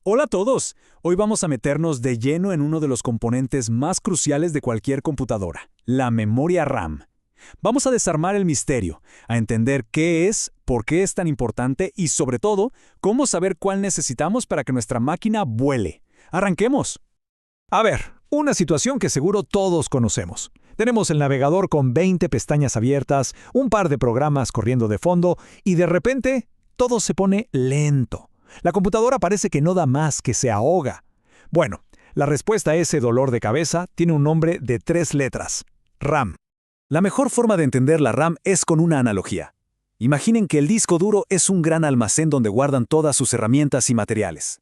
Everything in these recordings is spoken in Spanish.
Hola a todos. Hoy vamos a meternos de lleno en uno de los componentes más cruciales de cualquier computadora, la memoria RAM. Vamos a desarmar el misterio, a entender qué es, por qué es tan importante y, sobre todo, cómo saber cuál necesitamos para que nuestra máquina vuele. ¡Arranquemos! A ver, una situación que seguro todos conocemos. Tenemos el navegador con 20 pestañas abiertas, un par de programas corriendo de fondo y de repente todo se pone lento. La computadora parece que no da más, que se ahoga. Bueno, la respuesta a ese dolor de cabeza tiene un nombre de 3 letras: RAM. La mejor forma de entender la RAM es con una analogía. Imaginen que el disco duro es un gran almacén donde guardan todas sus herramientas y materiales.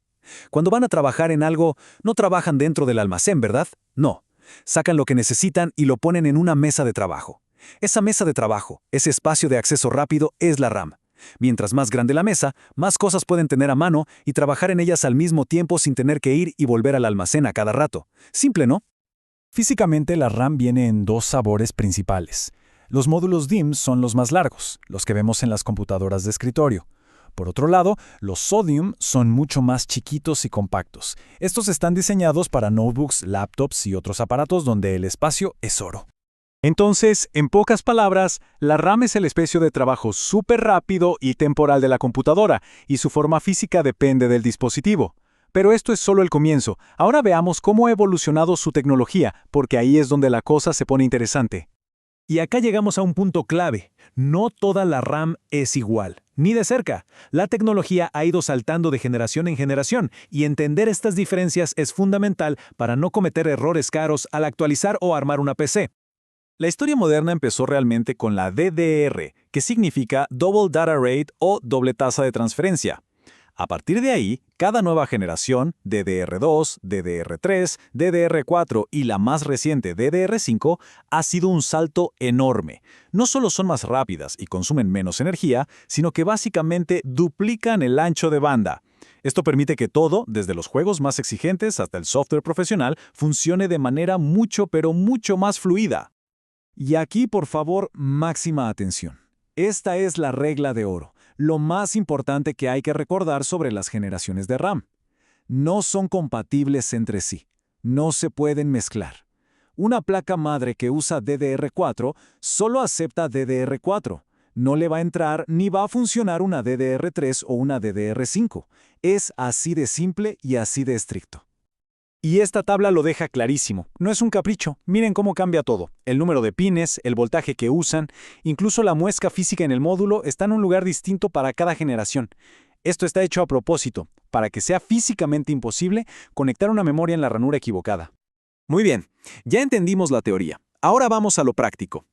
Cuando van a trabajar en algo, no trabajan dentro del almacén, ¿verdad? No. Sacan lo que necesitan y lo ponen en una mesa de trabajo. Esa mesa de trabajo, ese espacio de acceso rápido, es la RAM. Mientras más grande la mesa, más cosas pueden tener a mano y trabajar en ellas al mismo tiempo sin tener que ir y volver al almacén a cada rato. Simple, ¿no? Físicamente, la RAM viene en 2 sabores principales. Los módulos DIMM son los más largos, los que vemos en las computadoras de escritorio. Por otro lado, los Sodium son mucho más chiquitos y compactos. Estos están diseñados para notebooks, laptops y otros aparatos donde el espacio es oro. Entonces, en pocas palabras, la RAM es el espacio de trabajo súper rápido y temporal de la computadora, y su forma física depende del dispositivo. Pero esto es solo el comienzo. Ahora veamos cómo ha evolucionado su tecnología, porque ahí es donde la cosa se pone interesante. Y acá llegamos a un punto clave. No toda la RAM es igual, ni de cerca. La tecnología ha ido saltando de generación en generación, y entender estas diferencias es fundamental para no cometer errores caros al actualizar o armar una PC. La historia moderna empezó realmente con la DDR, que significa Double Data Rate o doble tasa de transferencia. A partir de ahí, cada nueva generación, DDR2, DDR3, DDR4 y la más reciente DDR5, ha sido un salto enorme. No solo son más rápidas y consumen menos energía, sino que básicamente duplican el ancho de banda. Esto permite que todo, desde los juegos más exigentes hasta el software profesional, funcione de manera mucho pero mucho más fluida. Y aquí, por favor, máxima atención. Esta es la regla de oro, lo más importante que hay que recordar sobre las generaciones de RAM. No son compatibles entre sí, no se pueden mezclar. Una placa madre que usa DDR4 solo acepta DDR4. No le va a entrar ni va a funcionar una DDR3 o una DDR5. Es así de simple y así de estricto. Y esta tabla lo deja clarísimo. No es un capricho. Miren cómo cambia todo. El número de pines, el voltaje que usan, incluso la muesca física en el módulo está en un lugar distinto para cada generación. Esto está hecho a propósito, para que sea físicamente imposible conectar una memoria en la ranura equivocada. Muy bien, ya entendimos la teoría. Ahora vamos a lo práctico.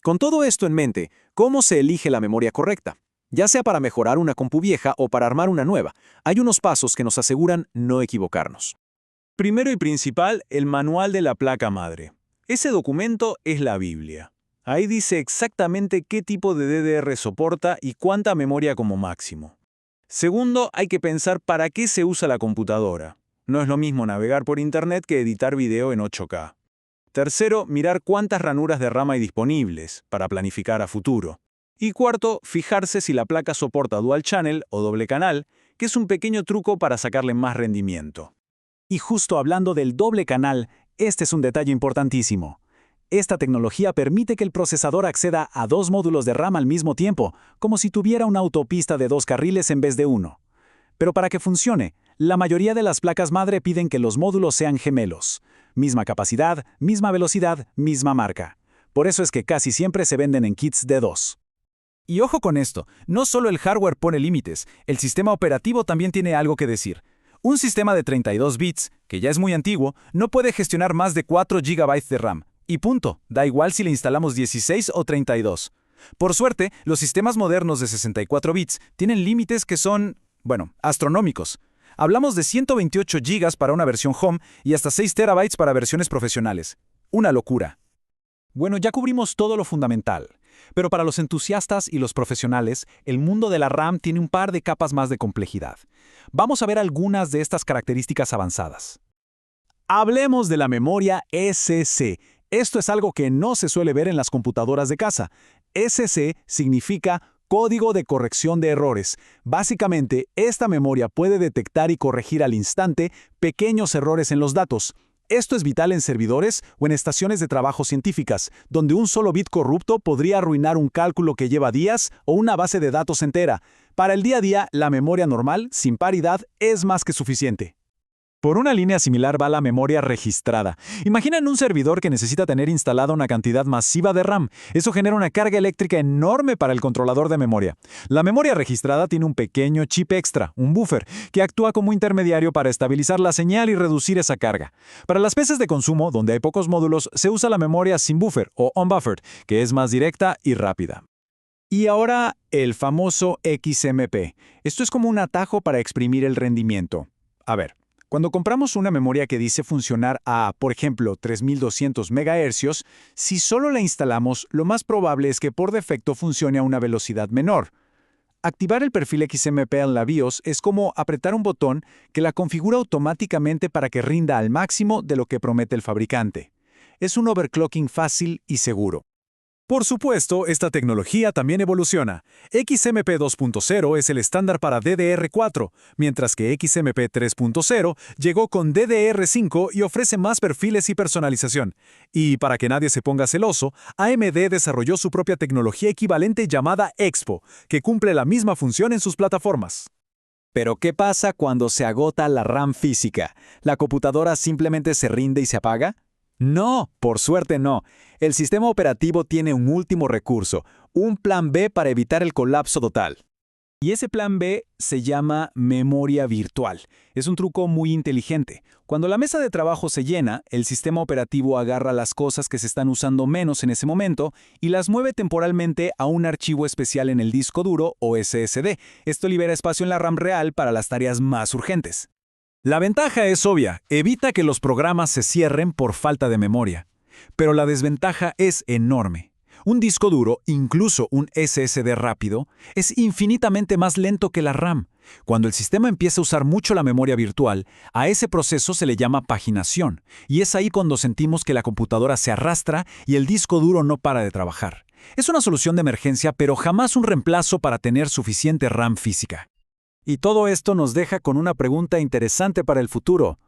Con todo esto en mente, ¿cómo se elige la memoria correcta? Ya sea para mejorar una compu vieja o para armar una nueva, hay unos pasos que nos aseguran no equivocarnos. Primero y principal, el manual de la placa madre. Ese documento es la Biblia. Ahí dice exactamente qué tipo de DDR soporta y cuánta memoria como máximo. Segundo, hay que pensar para qué se usa la computadora. No es lo mismo navegar por internet que editar video en 8K. Tercero, mirar cuántas ranuras de RAM hay disponibles, para planificar a futuro. Y cuarto, fijarse si la placa soporta Dual Channel o doble canal, que es un pequeño truco para sacarle más rendimiento. Y justo hablando del doble canal, este es un detalle importantísimo. Esta tecnología permite que el procesador acceda a 2 módulos de RAM al mismo tiempo, como si tuviera una autopista de 2 carriles en vez de uno. Pero para que funcione, la mayoría de las placas madre piden que los módulos sean gemelos. Misma capacidad, misma velocidad, misma marca. Por eso es que casi siempre se venden en kits de 2. Y ojo con esto, no solo el hardware pone límites, el sistema operativo también tiene algo que decir. Un sistema de 32 bits, que ya es muy antiguo, no puede gestionar más de 4 GB de RAM. Y punto, da igual si le instalamos 16 o 32. Por suerte, los sistemas modernos de 64 bits tienen límites que son, astronómicos. Hablamos de 128 GB para una versión home y hasta 6 TB para versiones profesionales. Una locura. Bueno, ya cubrimos todo lo fundamental. Pero para los entusiastas y los profesionales, el mundo de la RAM tiene un par de capas más de complejidad. Vamos a ver algunas de estas características avanzadas. Hablemos de la memoria SC. Esto es algo que no se suele ver en las computadoras de casa. SC significa código de corrección de errores. Básicamente, esta memoria puede detectar y corregir al instante pequeños errores en los datos. Esto es vital en servidores o en estaciones de trabajo científicas, donde un solo bit corrupto podría arruinar un cálculo que lleva días o una base de datos entera. Para el día a día, la memoria normal, sin paridad, es más que suficiente. Por una línea similar va la memoria registrada. Imaginen un servidor que necesita tener instalada una cantidad masiva de RAM. Eso genera una carga eléctrica enorme para el controlador de memoria. La memoria registrada tiene un pequeño chip extra, un buffer, que actúa como intermediario para estabilizar la señal y reducir esa carga. Para las PCs de consumo, donde hay pocos módulos, se usa la memoria sin buffer o unbuffered, que es más directa y rápida. Y ahora, el famoso XMP. Esto es como un atajo para exprimir el rendimiento. A ver. Cuando compramos una memoria que dice funcionar a, por ejemplo, 3200 MHz, si solo la instalamos, lo más probable es que por defecto funcione a una velocidad menor. Activar el perfil XMP en la BIOS es como apretar un botón que la configura automáticamente para que rinda al máximo de lo que promete el fabricante. Es un overclocking fácil y seguro. Por supuesto, esta tecnología también evoluciona. XMP 2.0 es el estándar para DDR4, mientras que XMP 3.0 llegó con DDR5 y ofrece más perfiles y personalización. Y para que nadie se ponga celoso, AMD desarrolló su propia tecnología equivalente llamada Expo, que cumple la misma función en sus plataformas. Pero ¿qué pasa cuando se agota la RAM física? ¿La computadora simplemente se rinde y se apaga? No, por suerte no. El sistema operativo tiene un último recurso, un plan B para evitar el colapso total. Y ese plan B se llama memoria virtual. Es un truco muy inteligente. Cuando la mesa de trabajo se llena, el sistema operativo agarra las cosas que se están usando menos en ese momento y las mueve temporalmente a un archivo especial en el disco duro o SSD. Esto libera espacio en la RAM real para las tareas más urgentes. La ventaja es obvia, evita que los programas se cierren por falta de memoria. Pero la desventaja es enorme. Un disco duro, incluso un SSD rápido, es infinitamente más lento que la RAM. Cuando el sistema empieza a usar mucho la memoria virtual, a ese proceso se le llama paginación, y es ahí cuando sentimos que la computadora se arrastra y el disco duro no para de trabajar. Es una solución de emergencia, pero jamás un reemplazo para tener suficiente RAM física. Y todo esto nos deja con una pregunta interesante para el futuro.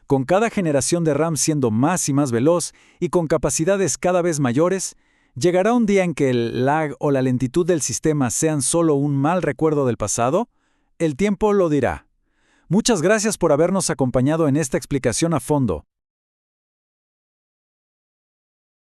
Con cada generación de RAM siendo más y más veloz y con capacidades cada vez mayores, ¿llegará un día en que el lag o la lentitud del sistema sean solo un mal recuerdo del pasado? El tiempo lo dirá. Muchas gracias por habernos acompañado en esta explicación a fondo.